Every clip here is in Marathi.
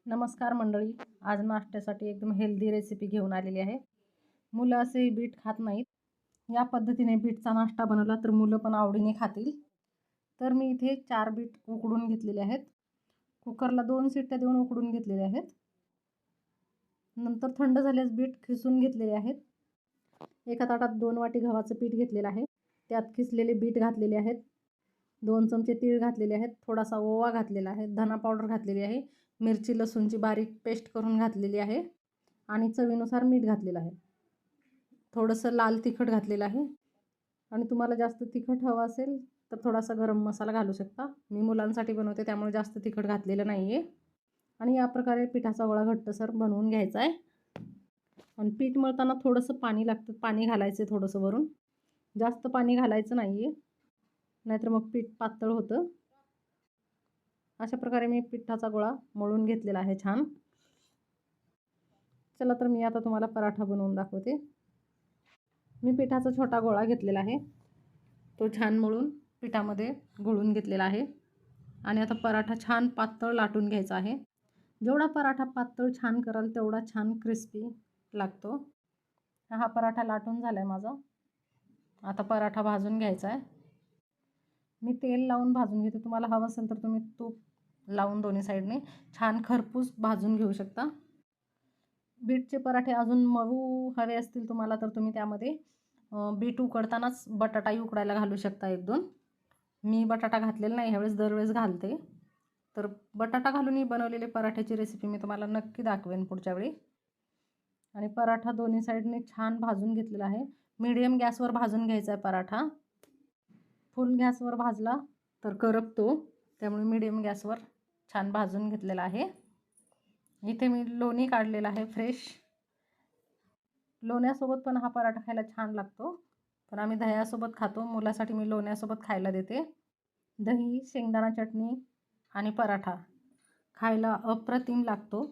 नमस्कार मंडळी, आज नाश्त्यासाठी एकदम हेल्दी रेसिपी घेऊन आलेली आहे। मुलं असे बीट खात नाहीत। या पद्धतीने बीटचा नाश्ता बनवला तर मुलं पण आवडीने खातील। तर मी इथे 4 बीट उकडून घेतलेले आहेत। कुकरला 2 शिट्ट्या देऊन उकडून घेतलेले आहेत। नंतर थंड झाल्यास बीट खिसून घेतलेले आहेत। एका ताटात 2 वाटी गव्हाचं पीठ घेतलेलं आहे, त्यात खिसलेले बीट घातलेले आहेत, 2 चमचे तीळ घातलेले आहेत, थोडासा ओवा घातलेला आहे, धना पावडर घातलेली आहे, मिरची लसूणची बारीक पेस्ट करून घातलेली आहे आणि चवीनुसार मीठ घातलेलं आहे, थोडंसं लाल तिखट घातलेलं आहे आणि तुम्हाला जास्त तिखट हवं असेल तर थोडासा गरम मसाला घालू शकता। मी मुलांसाठी बनवते त्यामुळे जास्त तिखट घातलेलं नाही आहे। आणि या प्रकारे पिठाचा गोळा घट्टसर बनवून घ्यायचा आहे। आणि पीठ मळताना थोडंसं पाणी लागतं, पाणी घालायचं थोडंसं वरून, जास्त पाणी घालायचं नाही आहे, नाहीतर मग पीठ पातळ होतं। अशा प्रकारे मी पिठाचा गोळा मळून घेतलेला आहे छान। चला तर मी आता तुम्हाला पराठा बनवून दाखवते। मी पिठाचा छोटा गोळा घेतलेला आहे, तो छान मळून पिठामध्ये घोळून घेतलेला आहे आणि आता पराठा छान पातळ लाटून घ्यायचा आहे। जेवढा पराठा पातळ छान कराल तेवढा छान क्रिस्पी लागतो। हा पराठा लाटून झालाय माझा। आता पराठा भाजून घ्यायचा आहे। मी तेल लावून भाजून घेते, तुम्हाला हवं असेल तर तुम्ही तूप लावून दोन्ही साईडने छान खरपूस भाजून घेऊ शकता। बीटचे पराठे अजून मऊ हवे असतील तुम्हाला तर तुम्ही त्यामध्ये बीट उकडतानाच बटाटाही उकडायला घालू शकता 1-2। मी बटाटा घातलेला नाही ह्यावेळेस, दरवेळेस घालते। तर बटाटा घालून बनवलेले पराठ्याची रेसिपी मी तुम्हाला नक्की दाखवेन पुढच्या वेळी। आणि पराठा दोन्ही साईडने छान भाजून घेतलेला आहे। मीडियम गॅसवर भाजून घ्यायचा आहे पराठा, फुल गॅसवर भाजला तर करपतो, त्यामुळे मीडियम गॅसवर छान भाजून घेतलेला आहे। इथे मी लोणी काढलेला आहे फ्रेश। लोण्यासोबत पण हा पराठा खायला छान लागतो, पण आम्ही दह्यासोबत खातो, मुलासाठी मी लोण्यासोबत खायला देते। दही, शेंगदाणा चटणी आणि पराठा खायला अप्रतिम लागतो।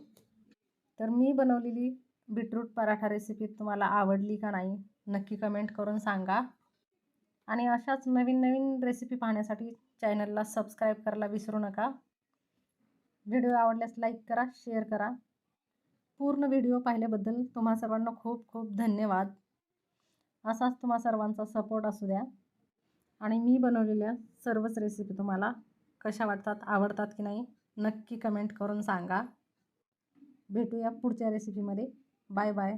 तर मी बनवलेली बीटरूट पराठा रेसिपी तुम्हाला आवडली का नाही नक्की कमेंट करून सांगा। आणि अशाच नवीन नवीन रेसिपी पाहण्यासाठी चॅनलला सबस्क्राईब करायला विसरू नका। व्हिडिओ आवडल्यास लाईक करा, शेअर करा। पूर्ण व्हिडिओ पाहिल्याबद्दल तुम्हा सर्वांना खूप खूप धन्यवाद। असाच तुम्हा सर्वांचा सपोर्ट असू द्या आणि मी बनवलेल्या सर्वच रेसिपी तुम्हाला कशा वाटतात, आवडतात की नाही नक्की कमेंट करून सांगा। भेटूया पुढच्या रेसिपीमध्ये। Bye bye.